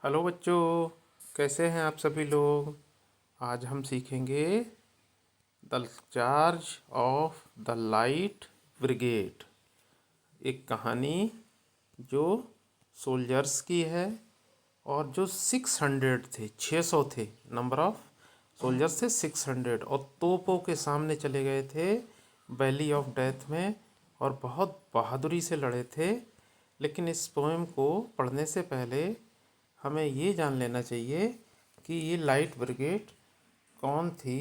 Hello बच्चों, कैसे हैं आप सभी लोग। आज हम सीखेंगे the charge of the light brigade. एक कहानी जो सोल्जर्स की है और जो 600 थे, 600 थे। नंबर ऑफ सोल्जर्स थे 600 और तोपों के सामने चले गए थे वैली ऑफ डेथ में और बहुत बहादुरी से लड़े थे। लेकिन इस पोएम को पढ़ने से पहले हमें ये जान लेना चाहिए कि ये लाइट ब्रिगेड कौन थी,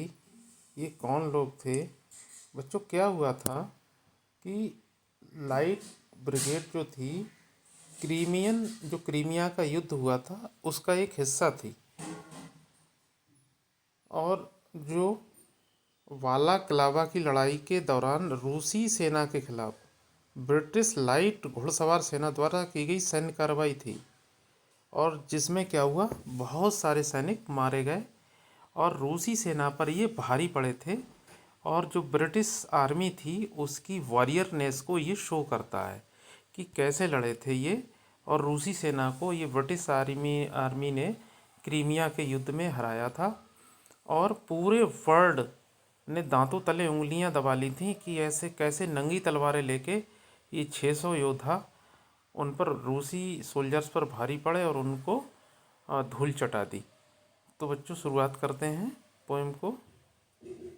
ये कौन लोग थे। बच्चों, क्या हुआ था कि लाइट ब्रिगेड जो थी, क्रीमिया का युद्ध हुआ था उसका एक हिस्सा थी। और जो वाला क्लावा की लड़ाई के दौरान रूसी सेना के खिलाफ ब्रिटिश लाइट घुड़सवार सेना द्वारा की गई सैन्य कार्रवाई थी। और जिसमें क्या हुआ, बहुत सारे सैनिक मारे गए और रूसी सेना पर ये भारी पड़े थे। और जो ब्रिटिश आर्मी थी उसकी वॉरियरनेस को ये शो करता है कि कैसे लड़े थे ये। और रूसी सेना को ये ब्रिटिश आर्मी ने क्रीमिया के युद्ध में हराया था। और पूरे वर्ल्ड ने दांतों तले उंगलियां दबा ली थी कि ऐसे कैसे नंगी तलवारें लेके ये 600 योद्धा उन पर रूसी सोल्जर्स पर भारी पड़े और उनको धूल चटा दी। तो बच्चों, शुरुआत करते हैं पोएम को।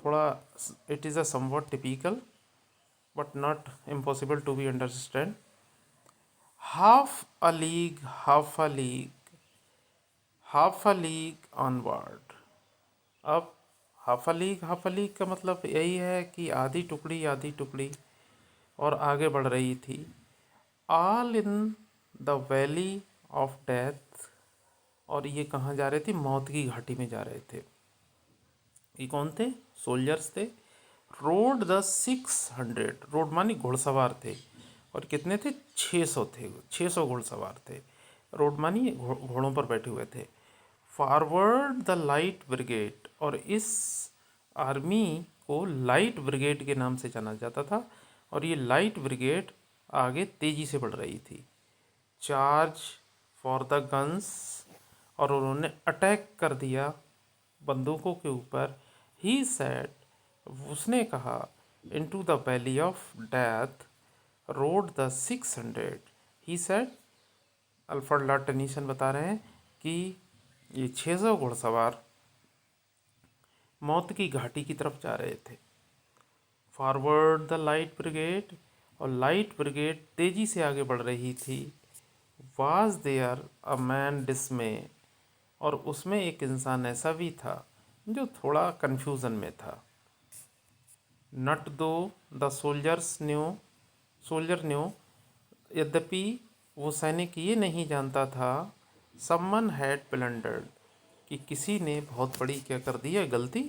थोड़ा it is a somewhat typical but not impossible to be understand. Half a league, half a league, half a league onward. अब हाफ अ लीग का मतलब यही है कि आधी टुकड़ी और आगे बढ़ रही थी। All in the valley of death. और ये कहाँ जा रहे थे? मौत की घाटी में जा रहे थे। ये कौन थे? सोल्जर्स थे। रोड द 600, रोड मानी घुड़सवार थे। और कितने थे? 600 थे, 600 घुड़सवार थे। रोड मानी घोड़ों पर बैठे हुए थे। Forward the light brigade. और इस आर्मी को लाइट ब्रिगेड के नाम से जाना जाता था। और ये लाइट ब्रिगेड आगे तेजी से बढ़ रही थी। Charge for the guns. और उन्होंने अटैक कर दिया बंदूकों के ऊपर। ही सेड, उसने कहा, into the valley of death road the 600। He said, Alfred Lord Tennyson बता रहे हैं कि ये 600 घुड़सवार मौत की घाटी की तरफ जा रहे थे। Forward the light brigade. और लाइट ब्रिगेड तेजी से आगे बढ़ रही थी। Was there a man dismay. और उसमें एक इंसान ऐसा भी था जो थोड़ा कन्फ्यूज़न में था। नट दो द सोल्जर न्यू। यद्यपि वो सैनिक ये नहीं जानता था, समवन हैड ब्लंडर्ड, कि किसी ने बहुत बड़ी क्या कर दी है? गलती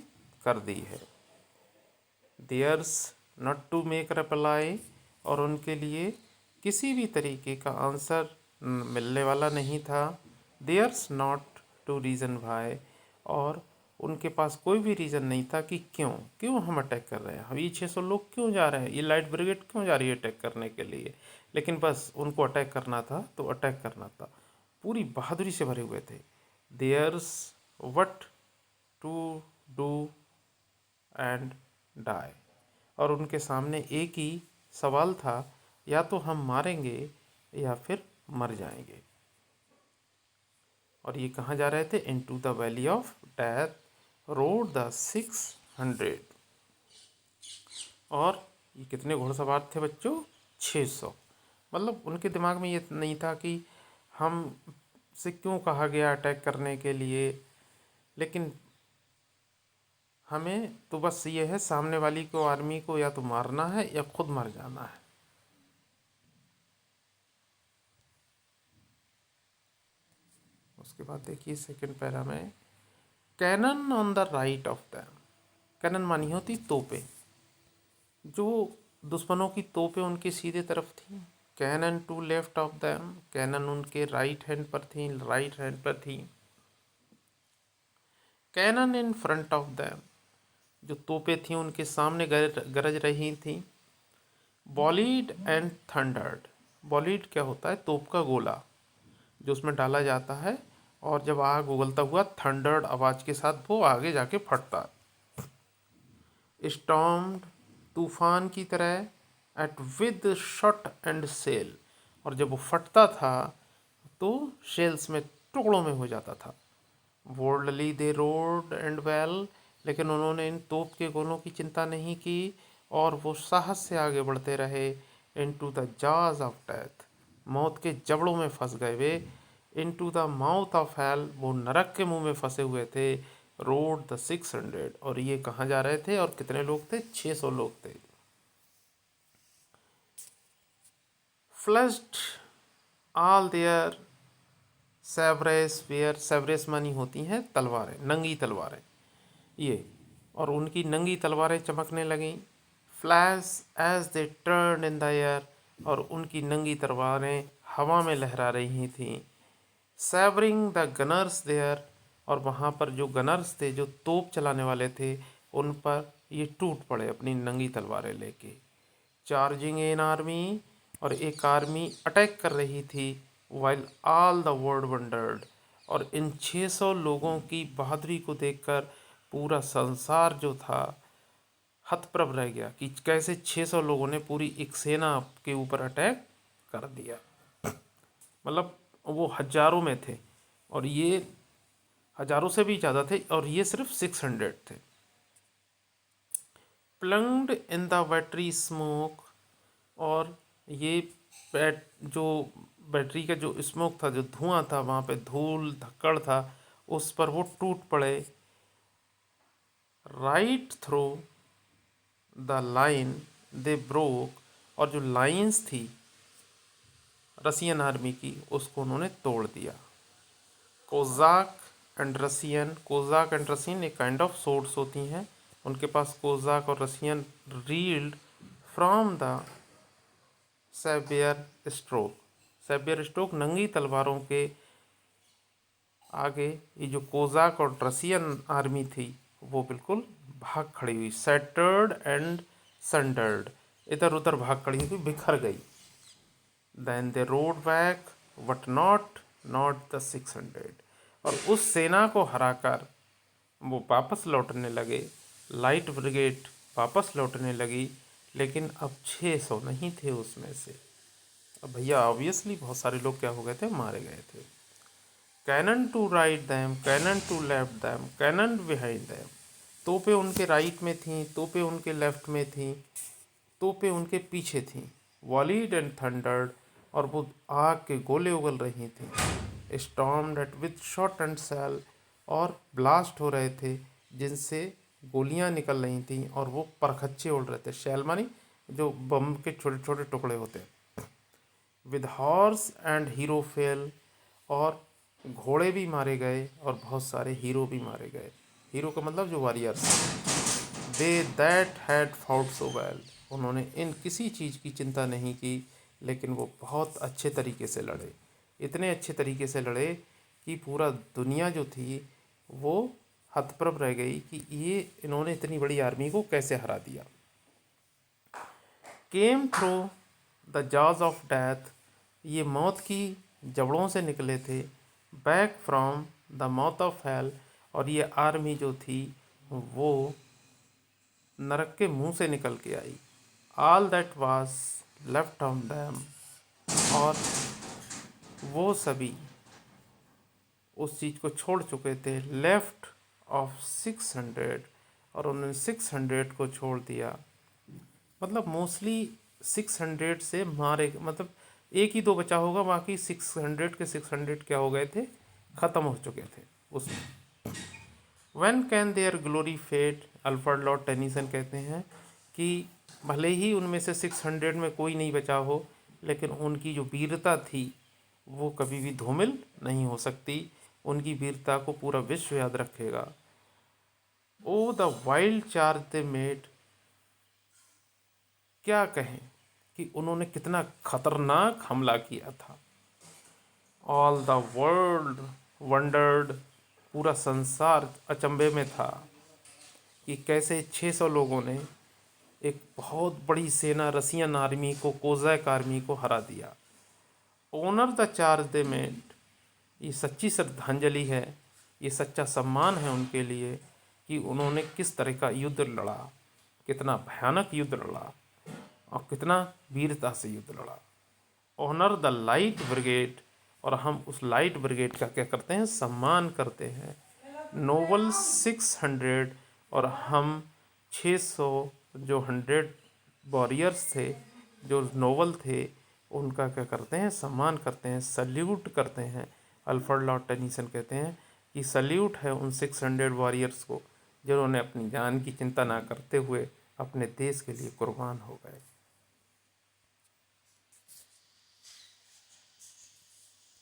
कर दी है। There's not to make reply. और उनके लिए किसी भी तरीके का आंसर मिलने वाला नहीं था। There's not to reason why. और उनके पास कोई भी रीज़न नहीं था कि क्यों क्यों हम अटैक कर रहे हैं, हम ये 600 लोग क्यों जा रहे हैं, ये लाइट ब्रिगेड क्यों जा रही है अटैक करने के लिए। लेकिन बस उनको अटैक करना था तो अटैक करना था। पूरी बहादुरी से भरे हुए थे। Theirs what to do and die. और उनके सामने एक ही सवाल था, या तो हम मारेंगे या फिर मर जाएंगे। और ये कहाँ जा रहे थे? Into the valley of death road the 600। और ये कितने घुड़सवार थे बच्चों? 600। मतलब उनके दिमाग में ये नहीं था कि हम से क्यों कहा गया अटैक करने के लिए, लेकिन हमें तो बस ये है सामने वाली को, आर्मी को, या तो मारना है या खुद मर जाना है। उसके बाद देखिए सेकंड पैरा में, cannon on the right of them. Cannon मानी होती तोपें। जो दुश्मनों की तोपें उनके सीधे तरफ थी। Cannon to left of them. Cannon उनके राइट हैंड पर थी, राइट हैंड पर थी। Cannon in front of them. जो तोपें थी उनके सामने गरज रही थी। बॉलीड एंड थंडर्ड। बॉलीड क्या होता है? तोप का गोला जो उसमें डाला जाता है और जब आग उगलता हुआ थंडर्ड आवाज के साथ वो आगे जाके फटता। स्टॉर्म्ड, तूफान की तरह। At with shot and shell, और जब वो फटता था तो शेल्स में, टुकड़ों में हो जाता था। Boldly they road and well, लेकिन उन्होंने इन तोप के गोलों की चिंता नहीं की और वो साहस से आगे बढ़ते रहे। Into the jaws of death, मौत के जबड़ों में फंस गए वे। Into the mouth of hell, वो नरक के मुंह में फंसे हुए थे। रोड द 600, और ये कहाँ जा रहे थे और कितने लोग थे? 600 लोग थे। Flashed all their sabres bare, sabres मानी होती हैं तलवारें, नंगी तलवारें ये, और उनकी नंगी तलवारें चमकने लगीं। Flash as they turn in the air, और उनकी नंगी तलवारें हवा में लहरा रही थीं। सेवरिंग द गनर्स देयर, और वहाँ पर जो गनर्स थे, जो तोप चलाने वाले थे, उन पर ये टूट पड़े अपनी नंगी तलवारें लेके। चार्जिंग इन आर्मी, और एक आर्मी अटैक कर रही थी। While all the world wondered, और इन 600 लोगों की बहादुरी को देखकर पूरा संसार जो था हतप्रभ रह गया कि कैसे 600 लोगों ने पूरी एक सेना के ऊपर अटैक कर दिया। मतलब वो हजारों में थे और ये हजारों से भी ज़्यादा थे, और ये सिर्फ 600 थे। Plunged in the battery smoke, और ये जो बैटरी का जो स्मोक था, जो धुआं था, वहाँ पे धूल धक्कड़ था, उस पर वो टूट पड़े। Right through the line they broke, और जो लाइंस थी रसियन आर्मी की, उसको उन्होंने तोड़ दिया। कोजाक कोजाक एंड रसियन एक काइंड ऑफ सोर्ड्स होती हैं, उनके पास कोजाक और Russian reeled from the sabre stroke नंगी तलवारों के आगे ये जो कोजाक और रसियन आर्मी थी वो बिल्कुल भाग खड़ी हुई, सेटर्ड एंड संडर्ड, इधर उधर भाग खड़ी हुई, बिखर गई। Then they rode back, but not the 600, और उस सेना को हराकर वो वापस लौटने लगे। लाइट ब्रिगेड वापस लौटने लगी, लेकिन अब 600 नहीं थे उसमें से। अब भैया ऑब्वियसली बहुत सारे लोग क्या हो गए थे? मारे गए थे। Cannon to right them, cannon to left them, cannon behind them, तोपें उनके राइट में थीं, तोपें उनके लेफ्ट में थीं, तोपें उनके पीछे थीं। वॉलीड एंड थंडर्ड, और वो आग के गोले उगल रही थीं। Stormed at with shot and shell, और ब्लास्ट हो रहे थे जिनसे गोलियां निकल रही थीं, और वो परखच्चे उड़ रहे थे। शैल मानी जो बम के छोटे छोटे टुकड़े होते हैं। With horse and hero fail, और घोड़े भी मारे गए और बहुत सारे हीरो भी मारे गए। हीरो का मतलब जो warriors. They that had fought so well, उन्होंने इन किसी चीज़ की चिंता नहीं की, लेकिन वो बहुत अच्छे तरीके से लड़े। इतने अच्छे तरीके से लड़े कि पूरा दुनिया जो थी वो हतप्रभ रह गई कि ये इन्होंने इतनी बड़ी आर्मी को कैसे हरा दिया। Came through the jaws of death, ये मौत की जबड़ों से निकले थे। Back from the mouth of hello, और ये आर्मी जो थी वो नरक के मुंह से निकल के आई। All that was left on them, और वो सभी उस चीज़ को छोड़ चुके थे। लेफ्ट ऑफ 600, और उन्होंने 600 को छोड़ दिया। मतलब मोस्टली 600 से मारे, मतलब एक ही दो बचा होगा, बाकी 600 के 600 क्या हो गए थे? ख़त्म हो चुके थे उसमें। When can their glory fade, Alfred Lord Tennyson कहते हैं कि भले ही उनमें से 600 में कोई नहीं बचा हो, लेकिन उनकी जो वीरता थी वो कभी भी धूमिल नहीं हो सकती। उनकी वीरता को पूरा विश्व याद रखेगा। Oh the wild charge they made, क्या कहें कि उन्होंने कितना खतरनाक हमला किया था। ऑल द वर्ल्ड वंडर्ड, पूरा संसार अचंभे में था कि कैसे 600 लोगों ने एक बहुत बड़ी सेना रसियन आर्मी को, कोज़ैक आर्मी को हरा दिया। Owner the charge they made, ये सच्ची श्रद्धांजलि है, ये सच्चा सम्मान है उनके लिए कि उन्होंने किस तरह का युद्ध लड़ा, कितना भयानक युद्ध लड़ा और कितना वीरता से युद्ध लड़ा। ऑनर द लाइट ब्रिगेड, और हम उस लाइट ब्रिगेड का क्या करते हैं, सम्मान करते हैं। नोबल 600, और हम 600 जो 100 वॉरियर्स थे, जो नोबल थे, उनका क्या करते हैं, सम्मान करते हैं, सल्यूट करते हैं। अल्फ्रेड लॉर्ड टेनिसन कहते हैं कि सल्यूट है उन 600 वॉरियर्स को जिन्होंने अपनी जान की चिंता ना करते हुए अपने देश के लिए कुर्बान हो गए।